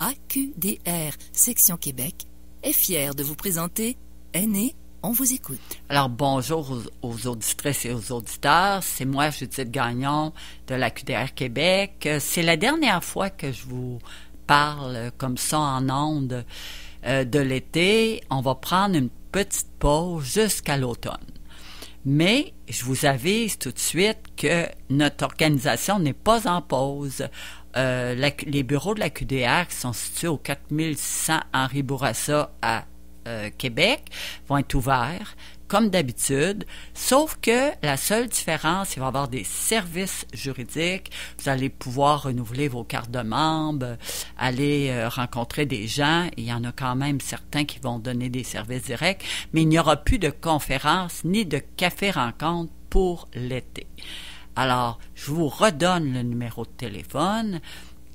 AQDR Section Québec est fière de vous présenter Aînés, on vous écoute. Alors, bonjour aux auditrices et aux auditeurs. C'est moi, Judith Gagnon, de l'AQDR Québec. C'est la dernière fois que je vous parle comme ça en ondes de l'été. On va prendre une petite pause jusqu'à l'automne. Mais je vous avise tout de suite que notre organisation n'est pas en pause. Les bureaux de la QDR qui sont situés au 4600 Henri Bourassa à Québec vont être ouverts comme d'habitude, sauf que la seule différence, il va y avoir des services juridiques. Vous allez pouvoir renouveler vos cartes de membres, aller rencontrer des gens. Il y en a quand même certains qui vont donner des services directs, mais il n'y aura plus de conférences ni de café-rencontre pour l'été. Alors, je vous redonne le numéro de téléphone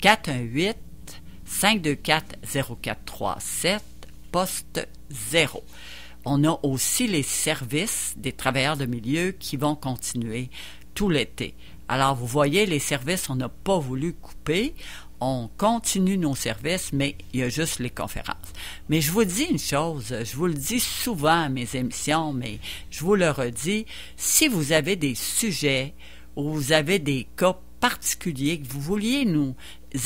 418-524-0437, poste 0. On a aussi les services des travailleurs de milieu qui vont continuer tout l'été. Alors, vous voyez, les services, on n'a pas voulu couper. On continue nos services, mais il y a juste les conférences. Mais je vous dis une chose, je vous le dis souvent à mes émissions, mais je vous le redis, si vous avez des sujets ou vous avez des cas particuliers que vous vouliez nous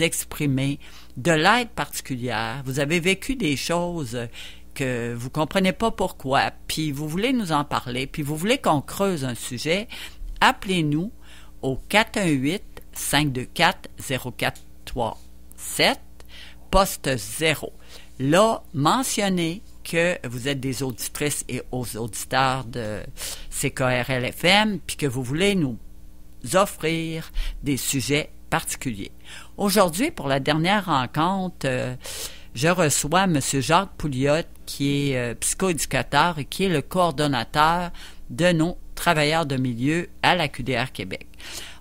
exprimer, de l'aide particulière, vous avez vécu des choses que vous comprenez pas pourquoi, puis vous voulez nous en parler, puis vous voulez qu'on creuse un sujet, appelez-nous au 418-524-0437, poste 0. Là, mentionnez que vous êtes des auditrices et aux auditeurs de CKRL-FM, puis que vous voulez nous offrir des sujets particuliers. Aujourd'hui, pour la dernière rencontre, je reçois M. Jacques Pouliot, qui est psychoéducateur et qui est le coordonnateur de nos travailleurs de milieu à la QDR Québec.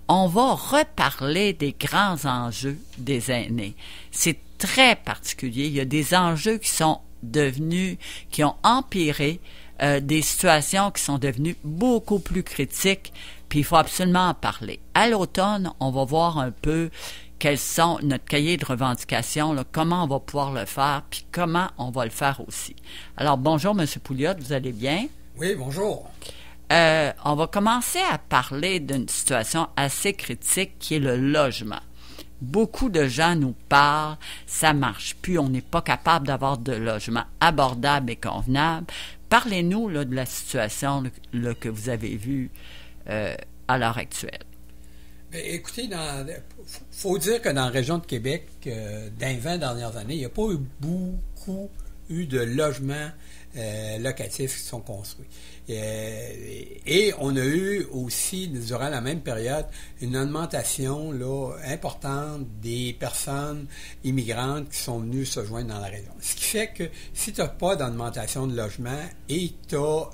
On va reparler des grands enjeux des aînés. C'est très particulier. Il y a des enjeux qui ont empiré, des situations qui sont devenues beaucoup plus critiques, puis il faut absolument en parler. À l'automne, on va voir un peu quels sont notre cahier de revendications, là, comment on va pouvoir le faire, puis comment on va le faire aussi. Alors, bonjour, M. Pouliot, vous allez bien? Oui, bonjour. On va commencer à parler d'une situation assez critique qui est le logement. Beaucoup de gens nous parlent, ça marche plus, on n'est pas capable d'avoir de logement abordable et convenable. Parlez-nous là, de la situation là, que vous avez vue à l'heure actuelle. Bien, écoutez, faut dire que dans la région de Québec, dans les 20 dernières années, il n'y a pas eu beaucoup de logements locatifs qui sont construits. Et on a eu aussi, durant la même période, une augmentation là, importante des personnes immigrantes qui sont venues se joindre dans la région. Ce qui fait que si tu n'as pas d'augmentation de logement et tu as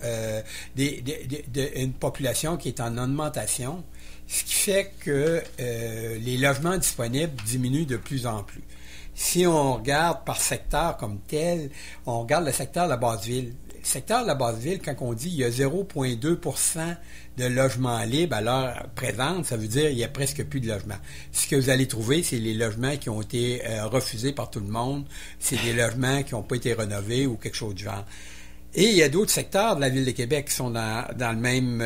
une population qui est en augmentation, ce qui fait que les logements disponibles diminuent de plus en plus. Si on regarde par secteur comme tel, on regarde le secteur de la Basse-Ville. Le secteur de la Basse-Ville, quand on dit qu'il y a 0,2% de logements libres à l'heure présente, ça veut dire qu'il n'y a presque plus de logements. Ce que vous allez trouver, c'est les logements qui ont été refusés par tout le monde. C'est des logements qui n'ont pas été rénovés ou quelque chose du genre. Et il y a d'autres secteurs de la Ville de Québec qui sont dans le même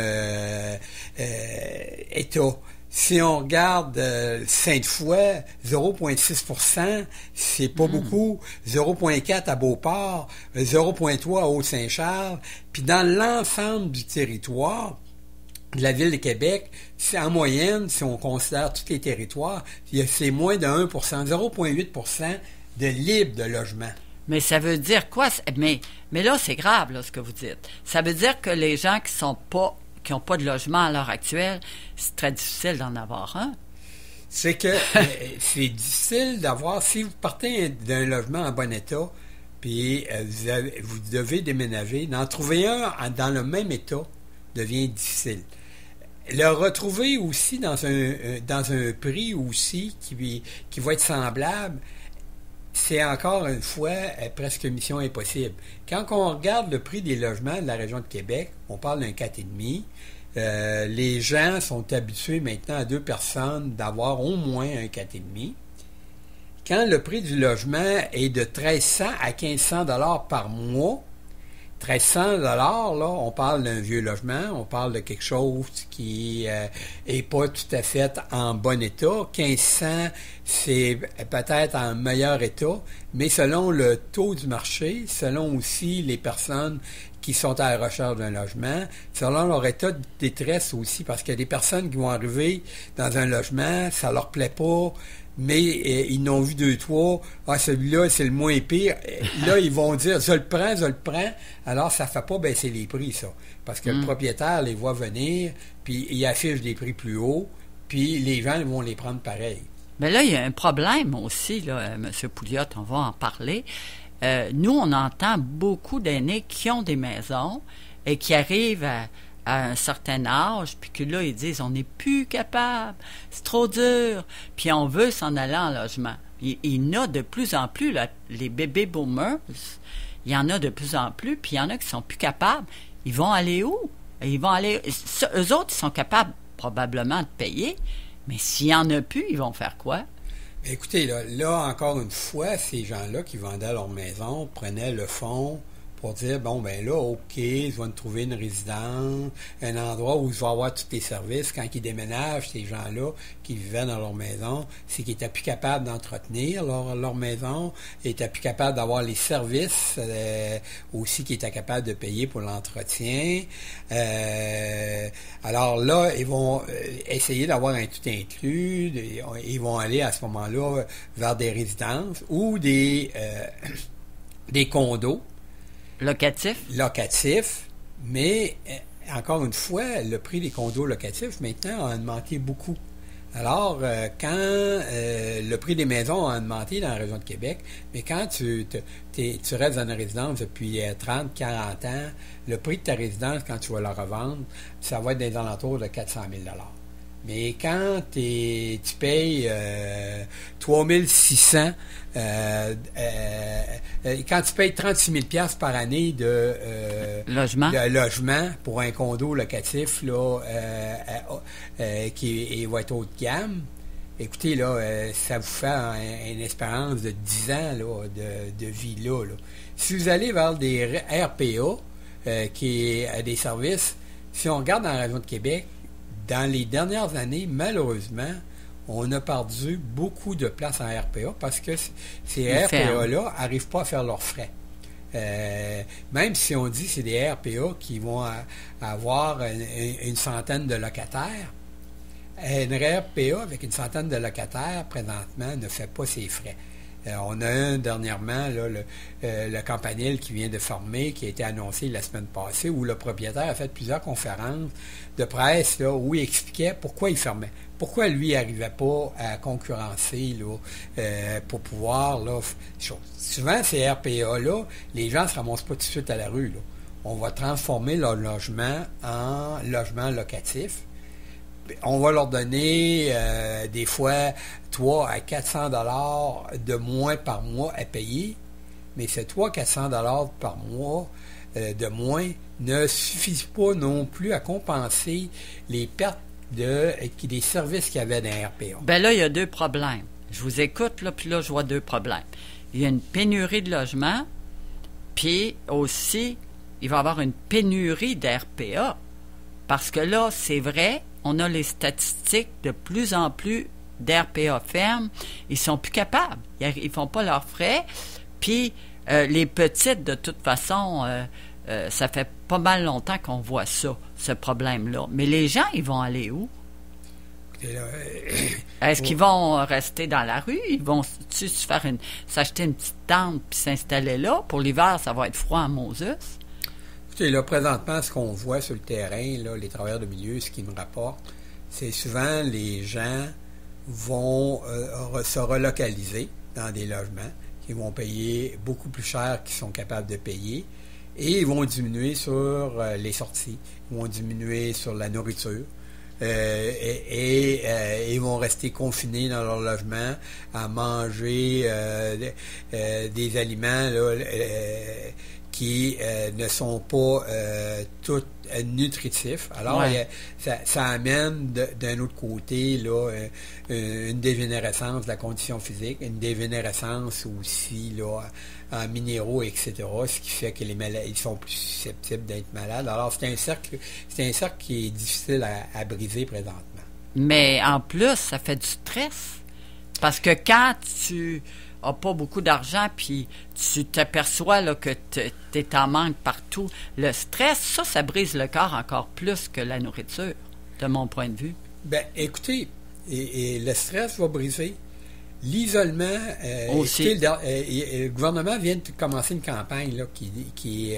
état. Si on regarde Sainte-Foy, 0,6%, c'est pas beaucoup. 0,4 à Beauport, 0,3 à Haute-Saint-Charles. Puis dans l'ensemble du territoire de la Ville de Québec, c'est en moyenne, si on considère tous les territoires, c'est moins de 1%, 0,8% de libre de logement. Mais ça veut dire quoi? Mais là, c'est grave, là, ce que vous dites. Ça veut dire que les gens qui n'ont pas de logement à l'heure actuelle, c'est très difficile d'en avoir un. C'est que c'est difficile d'avoir... Si vous partez d'un logement en bon état, puis vous devez déménager, d'en trouver un dans le même état devient difficile. Le retrouver aussi dans un prix aussi qui va être semblable, c'est encore une fois presque mission impossible. Quand on regarde le prix des logements de la région de Québec, on parle d'un 4,5. Les gens sont habitués maintenant à 2 personnes d'avoir au moins un 4,5. quand le prix du logement est de 1300 à 1500 $ par mois, 1300 $, là, on parle d'un vieux logement, on parle de quelque chose qui est pas tout à fait en bon état. 1500, c'est peut-être en meilleur état, mais selon le taux du marché, selon aussi les personnes qui sont à la recherche d'un logement, selon leur état de détresse aussi, parce qu'il y a des personnes qui vont arriver dans un logement, ça leur plaît pas, mais ils n'ont vu 2-3, celui-là, c'est le moins pire. Là, ils vont dire, je le prends. Alors, ça ne fait pas baisser les prix, ça. Parce que le propriétaire les voit venir, puis il affiche des prix plus hauts, puis les gens vont les prendre pareil. Mais là, il y a un problème aussi, là, M. Pouliot, on va en parler. Nous, on entend beaucoup d'aînés qui ont des maisons et qui arrivent à un certain âge, puis que là, ils disent, on n'est plus capable, c'est trop dur, puis on veut s'en aller en logement. Il y en a de plus en plus, là, les bébés boomers, il y en a de plus en plus, puis il y en a qui sont plus capables. Ils vont aller où? Eux autres, ils sont capables probablement de payer, mais s'il n'y en a plus, ils vont faire quoi? Écoutez, là, encore une fois, ces gens-là qui vendaient leur maison prenaient le fonds pour dire, bon, ben là, OK, je vais me trouver une résidence, un endroit où je vais avoir tous les services. Quand ils déménagent, ces gens-là qui vivaient dans leur maison, c'est qu'ils n'étaient plus capables d'entretenir leur maison, ils n'étaient plus capables d'avoir les services aussi qu'ils étaient capables de payer pour l'entretien. Alors là, ils vont essayer d'avoir un tout inclus, ils vont aller à ce moment-là vers des résidences ou des condos, locatifs, mais encore une fois, le prix des condos locatifs maintenant a augmenté beaucoup. Alors, quand le prix des maisons a augmenté dans la région de Québec, mais quand tu restes dans une résidence depuis 30, 40 ans, le prix de ta résidence, quand tu vas la revendre, ça va être des alentours de 400 000 $. Mais quand tu payes 3600, quand tu payes 36 000 $ par année de logement pour un condo locatif là, qui va être haut de gamme, écoutez, là, ça vous fait une espérance de 10 ans là, de vie là. Si vous allez vers des RPA, qui est des services, si on regarde dans la région de Québec, dans les dernières années, malheureusement, on a perdu beaucoup de places en RPA parce que ces RPA-là n'arrivent pas à faire leurs frais. Même si on dit que c'est des RPA qui vont avoir une centaine de locataires, une RPA avec une centaine de locataires, présentement, ne fait pas ses frais. On a un dernièrement, là, le Campanile qui vient de fermer, qui a été annoncé la semaine passée, où le propriétaire a fait plusieurs conférences de presse là, où il expliquait pourquoi il fermait. Pourquoi lui n'arrivait pas à concurrencer là, pour pouvoir... Là, souvent, ces RPA-là, les gens ne se ramassent pas tout de suite à la rue. Là. On va transformer leur logement en logement locatif. On va leur donner des fois 300 à 400 $ de moins par mois à payer, mais ces 300 à 400 $ par mois de moins ne suffisent pas non plus à compenser les pertes des services qu'il y avait dans RPA. Bien là, il y a deux problèmes. Je vous écoute, là, puis là, je vois deux problèmes. Il y a une pénurie de logements, puis aussi, il va y avoir une pénurie d'RPA. Parce que là, c'est vrai, on a les statistiques de plus en plus d'RPA fermes. Ils sont plus capables. Ils font pas leurs frais. Puis, les petites, de toute façon, ça fait pas mal longtemps qu'on voit ça, ce problème-là. Mais les gens, ils vont aller où? Est-ce qu'ils vont rester dans la rue? Ils vont s'acheter une petite tente puis s'installer là? Pour l'hiver, ça va être froid en Moses. Écoutez, là, présentement, ce qu'on voit sur le terrain, là, les travailleurs de milieu, ce qu'ils me rapportent, c'est souvent les gens vont se relocaliser dans des logements qui vont payer beaucoup plus cher qu'ils sont capables de payer et ils vont diminuer sur les sorties, ils vont diminuer sur la nourriture. Ils vont rester confinés dans leur logement à manger des aliments là, qui ne sont pas tous nutritifs. Alors, ça amène d'un autre côté là, une dégénérescence de la condition physique, une dégénérescence aussi là, en minéraux, etc., ce qui fait que les malades ils sont plus susceptibles d'être malades. Alors, c'est un cercle qui est difficile à briser présentement. Mais en plus, ça fait du stress. Parce que quand tu n'as pas beaucoup d'argent, puis tu t'aperçois là, que tu es en manque partout, le stress, ça brise le corps encore plus que la nourriture, de mon point de vue. Bien, écoutez, et le stress va briser. L'isolement, aussi. Le gouvernement vient de commencer une campagne là, qui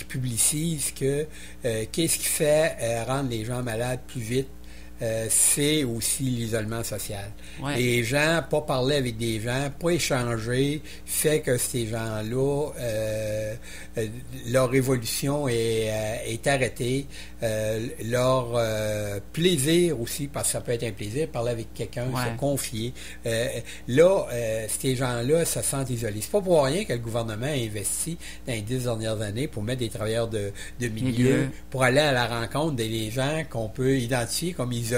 publicise que qu'est-ce qui fait rendre les gens malades plus vite. C'est aussi l'isolement social. Ouais. Les gens, pas parler avec des gens, pas échanger, fait que ces gens-là, leur évolution est arrêtée. Leur plaisir aussi, parce que ça peut être un plaisir, parler avec quelqu'un, se confier. Ces gens-là se sentent isolés. C'est pas pour rien que le gouvernement a investi dans les 10 dernières années pour mettre des travailleurs de milieu, pour aller à la rencontre des gens qu'on peut identifier comme isolés,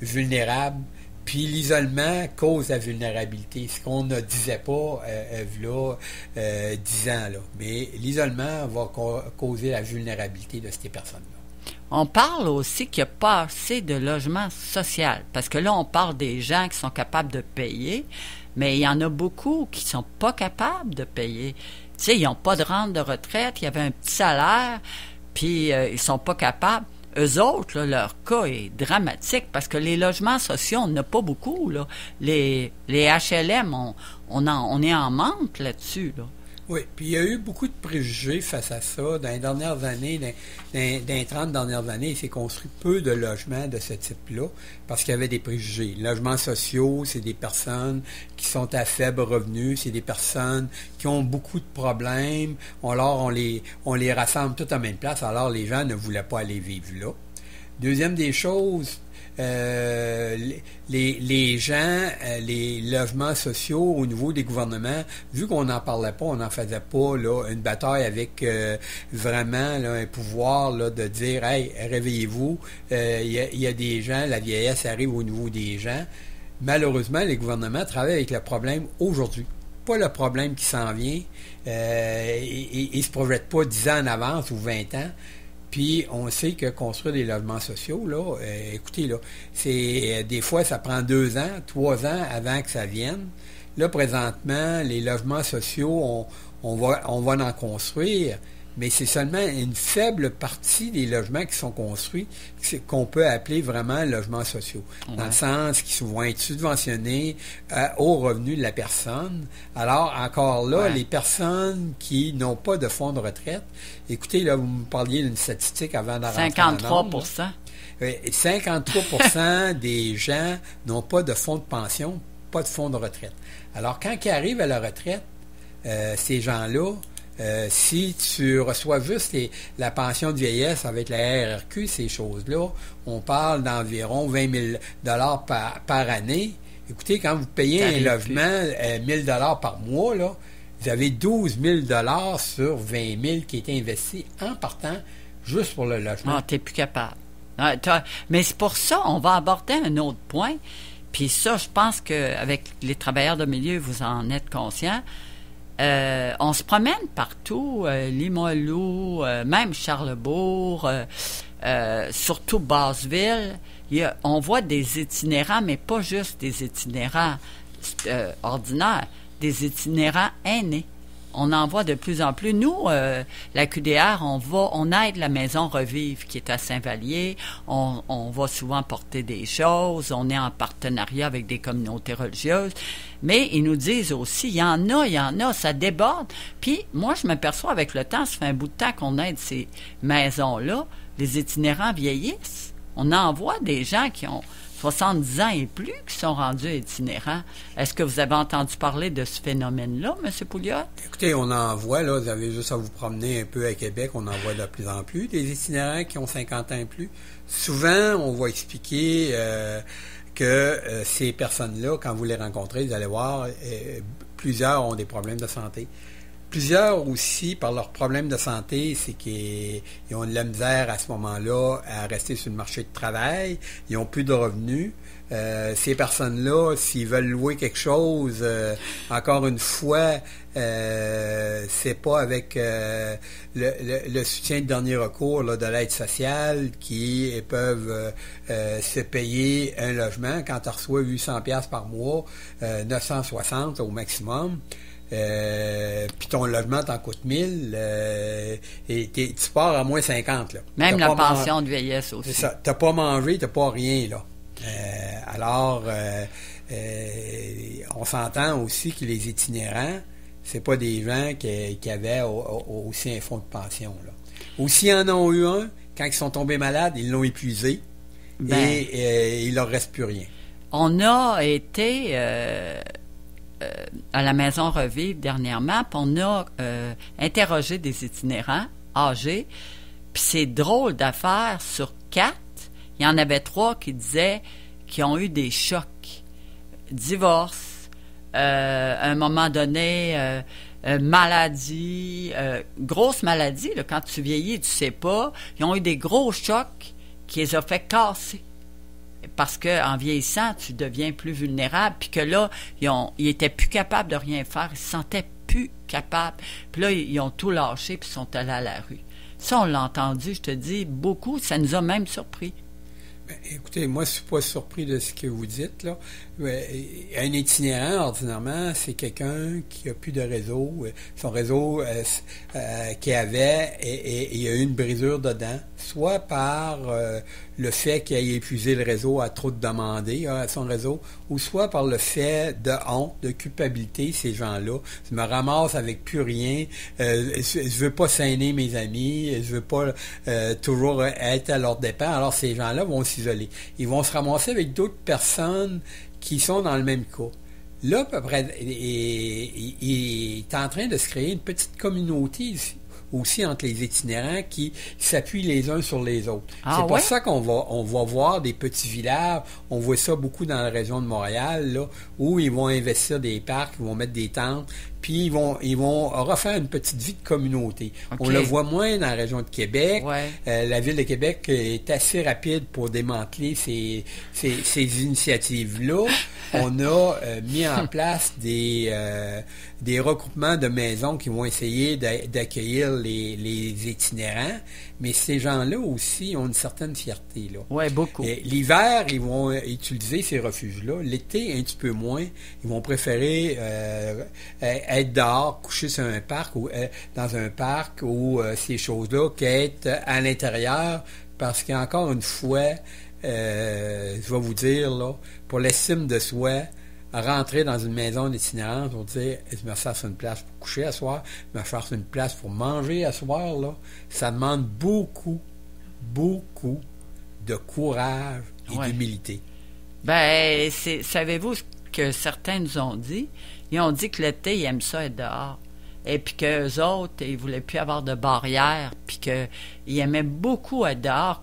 vulnérables. Puis l'isolement cause la vulnérabilité, ce qu'on ne disait pas là 10 ans. Là. Mais l'isolement va causer la vulnérabilité de ces personnes-là. On parle aussi qu'il n'y a pas assez de logement social. Parce que là, on parle des gens qui sont capables de payer, mais il y en a beaucoup qui ne sont pas capables de payer. Tu sais, ils n'ont pas de rente de retraite, il y avait un petit salaire, puis ils ne sont pas capables. Eux autres, là, leur cas est dramatique parce que les logements sociaux, on n'a pas beaucoup. Là. Les HLM, on est en manque là-dessus. Là. Oui, puis il y a eu beaucoup de préjugés face à ça. Dans les dernières années, dans les 30 dernières années, il s'est construit peu de logements de ce type-là parce qu'il y avait des préjugés. Les logements sociaux, c'est des personnes qui sont à faible revenu, c'est des personnes qui ont beaucoup de problèmes. Alors, on les rassemble toutes en même place. Alors, les gens ne voulaient pas aller vivre là. Deuxième des choses, les gens, les logements sociaux au niveau des gouvernements, vu qu'on n'en parlait pas, on n'en faisait pas là, une bataille avec vraiment là, un pouvoir là, de dire « Hey, réveillez-vous, il y a des gens, la vieillesse arrive au niveau des gens ». Malheureusement, les gouvernements travaillent avec le problème aujourd'hui, pas le problème qui s'en vient. Ils ne se projettent pas 10 ans en avance ou 20 ans. Puis, on sait que construire des logements sociaux, là, écoutez, là, c'est des fois, ça prend 2 ans, 3 ans avant que ça vienne. Là, présentement, les logements sociaux, on va en construire, mais c'est seulement une faible partie des logements qui sont construits qu'on peut appeler vraiment logements sociaux. Ouais. Dans le sens qu'ils vont être subventionnés au revenu de la personne. Alors, encore là, les personnes qui n'ont pas de fonds de retraite, écoutez, là, vous me parliez d'une statistique avant d'arriver 53%. 53% des gens n'ont pas de fonds de pension, pas de fonds de retraite. Alors, quand ils arrivent à la retraite, ces gens-là, si tu reçois juste la pension de vieillesse avec la RRQ, ces choses-là, on parle d'environ 20 000 $ par année. Écoutez, quand vous payez un logement 1 000 $ par mois, là, vous avez 12 000 $ sur 20 000 qui est investi en partant juste pour le logement. Ah, tu n'es plus capable. Mais c'est pour ça, on va aborder un autre point. Puis ça, je pense qu'avec les travailleurs de milieu, vous en êtes conscients. On se promène partout, Limoilou, même Charlesbourg, surtout Basseville. On voit des itinérants, mais pas juste des itinérants ordinaires, des itinérants aînés. On en voit de plus en plus. Nous, la QDR, on aide la Maison Revive qui est à Saint-Vallier. On va souvent porter des choses. On est en partenariat avec des communautés religieuses. Mais ils nous disent aussi, il y en a, ça déborde. Puis moi, je m'aperçois avec le temps, ça fait un bout de temps qu'on aide ces maisons-là. Les itinérants vieillissent. On en voit des gens qui ont 70 ans et plus qui sont rendus itinérants. Est-ce que vous avez entendu parler de ce phénomène-là, M. Pouliot? Écoutez, on en voit, là, vous avez juste à vous promener un peu à Québec, on en voit de plus en plus, des itinérants qui ont 50 ans et plus. Souvent, on va expliquer que ces personnes-là, quand vous les rencontrez, vous allez voir, plusieurs ont des problèmes de santé. Plusieurs aussi, par leurs problèmes de santé, c'est qu'ils ont de la misère à ce moment-là à rester sur le marché de travail. Ils n'ont plus de revenus. Ces personnes-là, s'ils veulent louer quelque chose, encore une fois, c'est pas avec le soutien de dernier recours là, de l'aide sociale qui peuvent se payer un logement. Quand tu reçois 800$ par mois, 960 au maximum, puis ton logement t'en coûte 1000, et tu pars à moins 50. Là. Même la pension de vieillesse aussi. C'est ça. T'as pas mangé, t'as pas rien, là. Alors, on s'entend aussi que les itinérants, c'est pas des gens qui avaient aussi un fonds de pension. Là. Ou s'ils en ont eu un, quand ils sont tombés malades, ils l'ont épuisé et il leur reste plus rien. On a été à la Maison Revivre dernièrement, puis on a interrogé des itinérants âgés, puis c'est drôle d'affaires, sur 4, il y en avait 3 qui disaient qu'ils ont eu des chocs. Divorce, à un moment donné, maladie, grosse maladie, là, quand tu vieillis, tu sais pas. Ils ont eu des gros chocs qui les ont fait casser. Parce qu'en vieillissant, tu deviens plus vulnérable, puis que là, ils étaient plus capables de rien faire, ils se sentaient plus capables. Puis là, ils ont tout lâché, puis ils sont allés à la rue. Ça, on l'a entendu, je te dis, beaucoup, ça nous a même surpris. Écoutez, moi, je ne suis pas surpris de ce que vous dites, là. Un itinérant, ordinairement, c'est quelqu'un qui n'a plus de réseau. Son réseau qu'il avait, et il y a eu une brisure dedans, soit par le fait qu'il ait épuisé le réseau à trop de demander à son réseau, ou soit par le fait de honte, de culpabilité, ces gens-là. Je me ramasse avec plus rien, je veux pas saigner mes amis, je veux pas toujours être à leur dépens. Alors, ces gens-là vont s'isoler. Ils vont se ramasser avec d'autres personnes qui sont dans le même cas. Là, à peu près, il est en train de se créer une petite communauté ici, aussi entre les itinérants qui s'appuient les uns sur les autres. C'est pour ça qu'on va voir des petits villages. On voit ça beaucoup dans la région de Montréal, là, où ils vont investir des parcs, ils vont mettre des tentes, puis ils vont refaire une petite vie de communauté. Okay. On le voit moins dans la région de Québec. Ouais. La Ville de Québec est assez rapide pour démanteler ces initiatives-là. On a mis en place des regroupements de maisons qui vont essayer d'accueillir les itinérants, mais ces gens-là aussi ont une certaine fierté. Oui, beaucoup. L'hiver, ils vont utiliser ces refuges-là. L'été, un petit peu moins. Ils vont préférer être dehors, coucher sur un parc ou dans un parc ou ces choses-là qu'être à l'intérieur, parce qu'encore une fois, je vais vous dire, là, pour l'estime de soi, rentrer dans une maison d'itinérance pour dire je me cherche une place pour coucher à soir, je me cherche une place pour manger à soir, là, ça demande beaucoup de courage et d'humilité. Ben, savez-vous ce que certains nous ont dit? Ils ont dit que l'été, ils aiment ça être dehors. Et puis qu'eux autres, ils voulaient plus avoir de barrières, puis qu'ils aimaient beaucoup être dehors,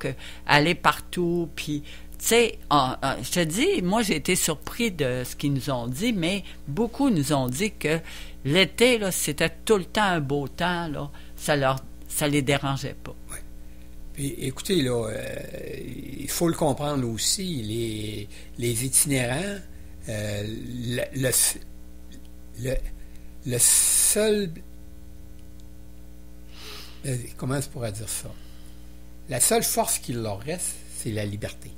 aller partout, puis... Tu sais, je te dis, moi, j'ai été surpris de ce qu'ils nous ont dit, mais beaucoup nous ont dit que l'été, là, c'était tout le temps un beau temps, là, ça les dérangeait pas. Oui. Puis, écoutez, là, il faut le comprendre aussi, les itinérants, le seul... comment je pourrais dire ça? La seule force qu'il leur reste, c'est la liberté.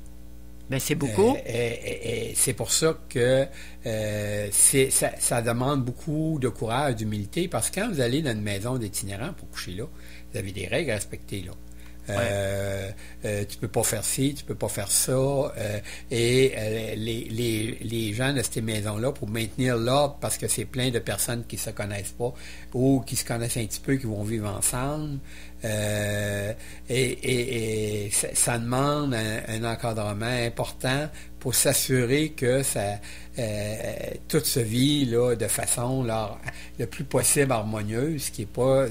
Ben, c'est beaucoup. C'est pour ça que ça demande beaucoup de courage, d'humilité, parce que quand vous allez dans une maison d'itinérants pour coucher là, vous avez des règles à respecter là. Tu peux pas faire ci, tu peux pas faire ça, les gens de ces maisons-là, pour maintenir l'ordre, parce que c'est plein de personnes qui se connaissent pas ou qui se connaissent un petit peu, qui vont vivre ensemble, ça demande un encadrement important pour s'assurer que tout se vit là, de façon là, le plus possible harmonieuse, ce qui n'est pas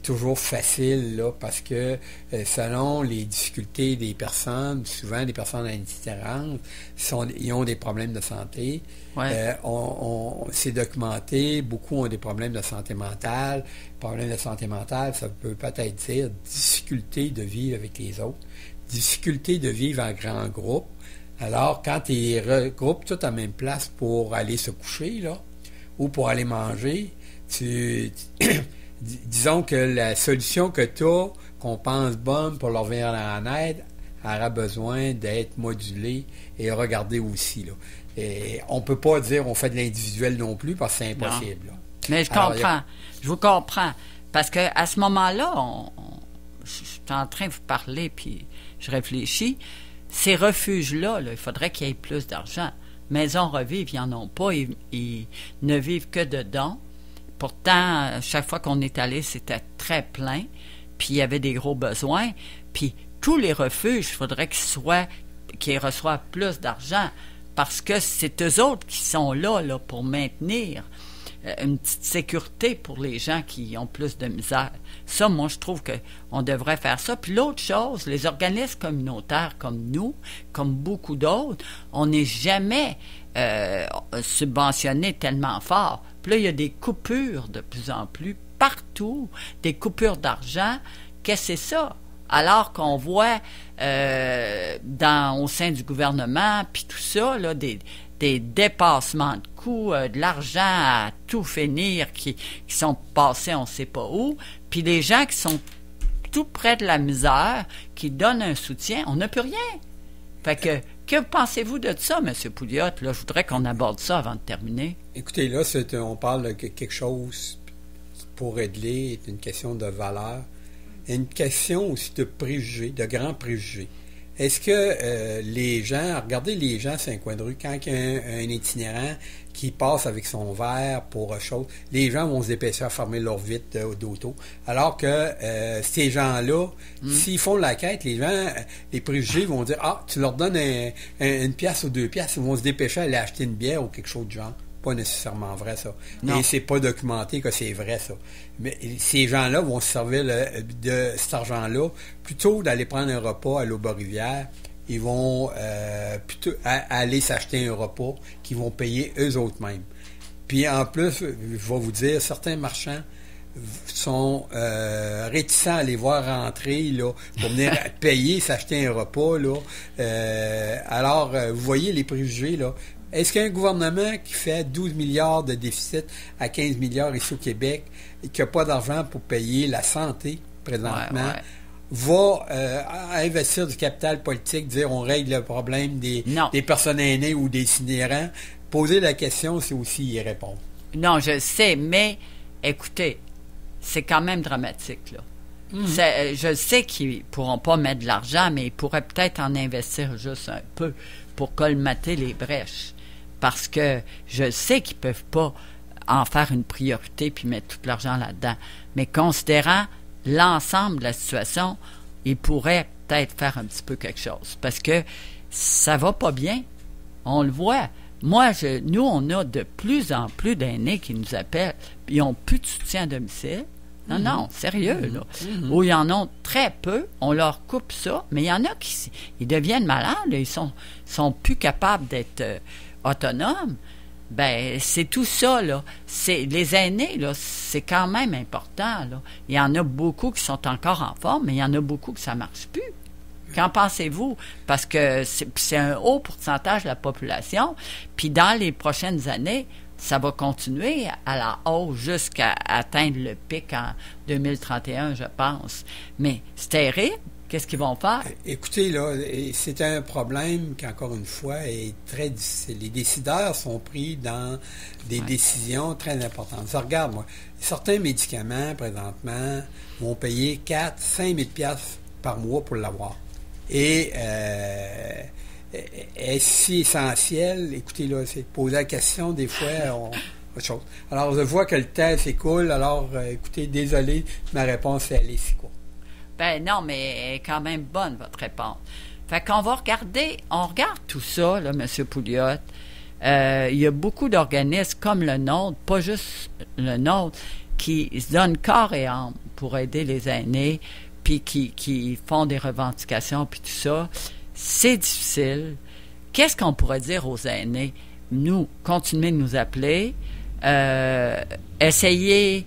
toujours facile, là, parce que selon les difficultés des personnes, souvent des personnes itinérante, ils ont des problèmes de santé. Ouais. C'est documenté, beaucoup ont des problèmes de santé mentale. Problèmes de santé mentale, ça peut peut-être dire difficulté de vivre avec les autres, difficulté de vivre en grand groupe. Alors, quand tu les regroupes tous à la même place pour aller se coucher, là, ou pour aller manger, disons que la solution que tu as, qu'on pense bonne pour leur venir en aide, aura besoin d'être modulée et regardée aussi, là. Et on ne peut pas dire on fait de l'individuel non plus, parce que c'est impossible. Là. Mais je comprends. Je vous comprends. Parce qu'à ce moment-là, je suis en train de vous parler, puis je réfléchis. Ces refuges-là, il faudrait qu'il y ait plus d'argent. Maison Revive, ils n'en ont pas. Ils ne vivent que de dons. Pourtant, chaque fois qu'on est allé, c'était très plein. Puis il y avait des gros besoins. Puis tous les refuges, il faudrait qu'ils reçoivent plus d'argent. Parce que c'est eux autres qui sont là pour maintenir une petite sécurité pour les gens qui ont plus de misère. Ça, moi, je trouve qu'on devrait faire ça. Puis l'autre chose, les organismes communautaires comme nous, comme beaucoup d'autres, on n'est jamais subventionnés tellement fort. Puis là, il y a des coupures de plus en plus partout, des coupures d'argent. Qu'est-ce que c'est ça? Alors qu'on voit au sein du gouvernement, puis tout ça, là, des dépassements de coûts, de l'argent à tout finir qui sont passés on ne sait pas où, puis des gens qui sont tout près de la misère, qui donnent un soutien, on n'a plus rien. Fait que pensez-vous de ça, M. Pouliot? Là, je voudrais qu'on aborde ça avant de terminer. Écoutez, là, on parle de quelque chose qui pourrait régler, est une question de valeur. Une question aussi de préjugés, de grands préjugés. Est-ce que les gens, regardez les gens sur un coin de rue, quand il y a un itinérant qui passe avec son verre pour autre chose, les gens vont se dépêcher à fermer leur vitre d'auto. Alors que ces gens-là, s'ils font la quête, les préjugés vont dire « Ah, tu leur donnes une pièce ou 2 pièces, ils vont se dépêcher à aller acheter une bière ou quelque chose du genre. » Pas nécessairement vrai, ça. Non. Et c'est pas documenté que c'est vrai, ça. Mais ces gens-là vont se servir de cet argent-là plutôt d'aller prendre un repas à l'Aube-Rivière. Ils vont plutôt aller s'acheter un repas qu'ils vont payer eux autres mêmes. Puis en plus, je vais vous dire, certains marchands sont réticents à les voir rentrer là, pour venir payer, s'acheter un repas. Là. Alors, vous voyez les préjugés, là. Est-ce qu'un gouvernement qui fait 12 milliards de déficit à 15 milliards ici au Québec et qui n'a pas d'argent pour payer la santé présentement, va investir du capital politique, dire on règle le problème des personnes aînées ou des itinérants? Poser la question, c'est aussi y répondre. Non, je sais, mais écoutez, c'est quand même dramatique, là. Je sais qu'ils ne pourront pas mettre de l'argent, mais ils pourraient peut-être en investir juste un peu pour colmater les brèches. Parce que je sais qu'ils ne peuvent pas en faire une priorité puis mettre tout l'argent là-dedans. Mais considérant l'ensemble de la situation, ils pourraient peut-être faire un petit peu quelque chose. Parce que ça va pas bien. On le voit. Nous, on a de plus en plus d'aînés qui nous appellent, puis ils n'ont plus de soutien à domicile. Non, sérieux, là. Ou ils en ont très peu, on leur coupe ça, mais il y en a qui ils deviennent malades, là, ils sont plus capables d'être autonomes. Ben, c'est tout ça, là. Les aînés, là, c'est quand même important, là. Il y en a beaucoup qui sont encore en forme, mais il y en a beaucoup que ça ne marche plus. Qu'en pensez-vous? Parce que c'est un haut pourcentage de la population, puis dans les prochaines années, ça va continuer à la hausse jusqu'à atteindre le pic en 2031, je pense. Mais c'est terrible. Qu'est-ce qu'ils vont faire? Écoutez, là, c'est un problème qui, encore une fois, est très difficile. Les décideurs sont pris dans des décisions très importantes. Je regarde, moi, certains médicaments, présentement, vont payer 4-5 000 $ par mois pour l'avoir. Et est si essentiel, écoutez, là, c'est de poser la question, des fois, autre chose. Alors, je vois que le temps s'écoule, alors, écoutez, désolé, ma réponse est allée si courte. Ben non, mais elle est quand même bonne, votre réponse. Fait qu'on va on regarde tout ça, là, M. Pouliot. Il y a beaucoup d'organismes comme le nôtre, pas juste le nôtre, qui se donnent corps et âme pour aider les aînés, puis qui font des revendications, puis tout ça. C'est difficile. Qu'est-ce qu'on pourrait dire aux aînés? Nous, continuez de nous appeler. Essayez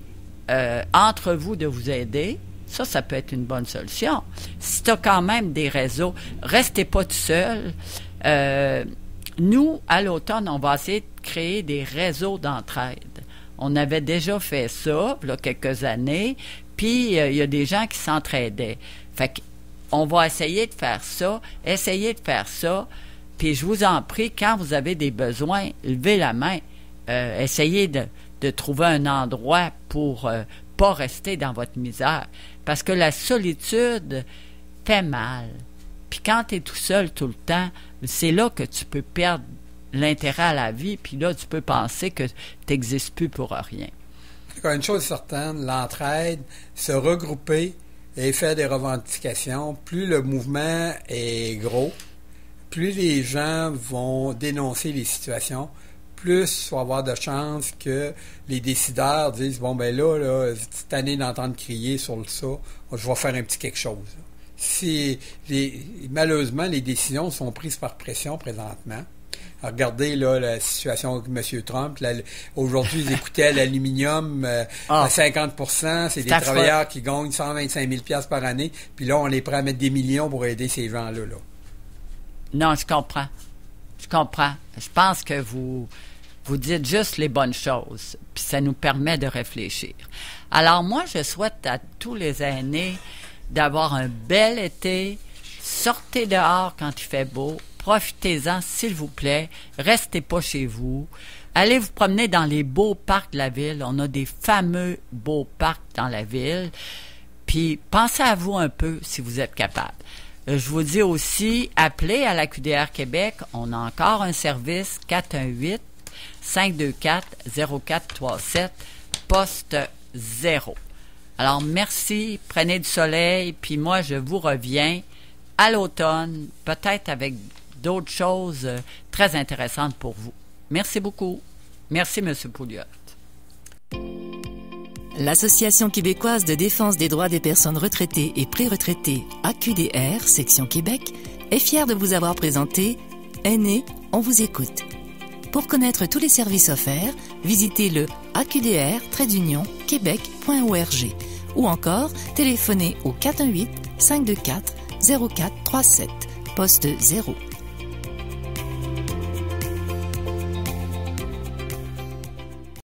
entre vous de vous aider. Ça peut être une bonne solution. Si tu as quand même des réseaux, restez pas tout seul. Nous, à l'automne, on va essayer de créer des réseaux d'entraide. On avait déjà fait ça, il y a quelques années, puis il y a des gens qui s'entraidaient. Fait qu'on va essayer de faire ça, puis je vous en prie, quand vous avez des besoins, levez la main. Essayez de trouver un endroit pour pas rester dans votre misère. Parce que la solitude fait mal. Puis quand tu es tout seul tout le temps, c'est là que tu peux perdre l'intérêt à la vie, puis là, tu peux penser que tu n'existes plus pour rien. Une chose certaine, l'entraide, se regrouper et faire des revendications, plus le mouvement est gros, plus les gens vont dénoncer les situations, plus il va y avoir de chances que les décideurs disent « Bon, ben là, cette année d'entendre crier sur ça, je vais faire un petit quelque chose. » Malheureusement, les décisions sont prises par pression présentement. Alors, regardez là, la situation avec M. Trump. Aujourd'hui, ils écoutaient l'aluminium à 50%. C'est des travailleurs qui gagnent 125 000 $ par année. Puis là, on est prêt à mettre des millions pour aider ces gens-là. Là. Non, je comprends. Je pense que vous dites juste les bonnes choses. Puis ça nous permet de réfléchir. Alors moi, je souhaite à tous les aînés d'avoir un bel été. Sortez dehors quand il fait beau. Profitez-en, s'il vous plaît. Restez pas chez vous. Allez vous promener dans les beaux parcs de la ville. On a des fameux beaux parcs dans la ville. Puis pensez à vous un peu si vous êtes capable. Je vous dis aussi, appelez à la QDR Québec. On a encore un service 418-524-0437, poste 0. Alors, merci, prenez du soleil, puis moi, je vous reviens à l'automne, peut-être avec d'autres choses très intéressantes pour vous. Merci beaucoup. Merci, M. Pouliot. L'Association québécoise de défense des droits des personnes retraitées et pré-retraitées, AQDR, section Québec, est fière de vous avoir présenté « Aînés, on vous écoute ». Pour connaître tous les services offerts, visitez le aqdr-québec.org ou encore téléphonez au 418-524-0437, poste 0.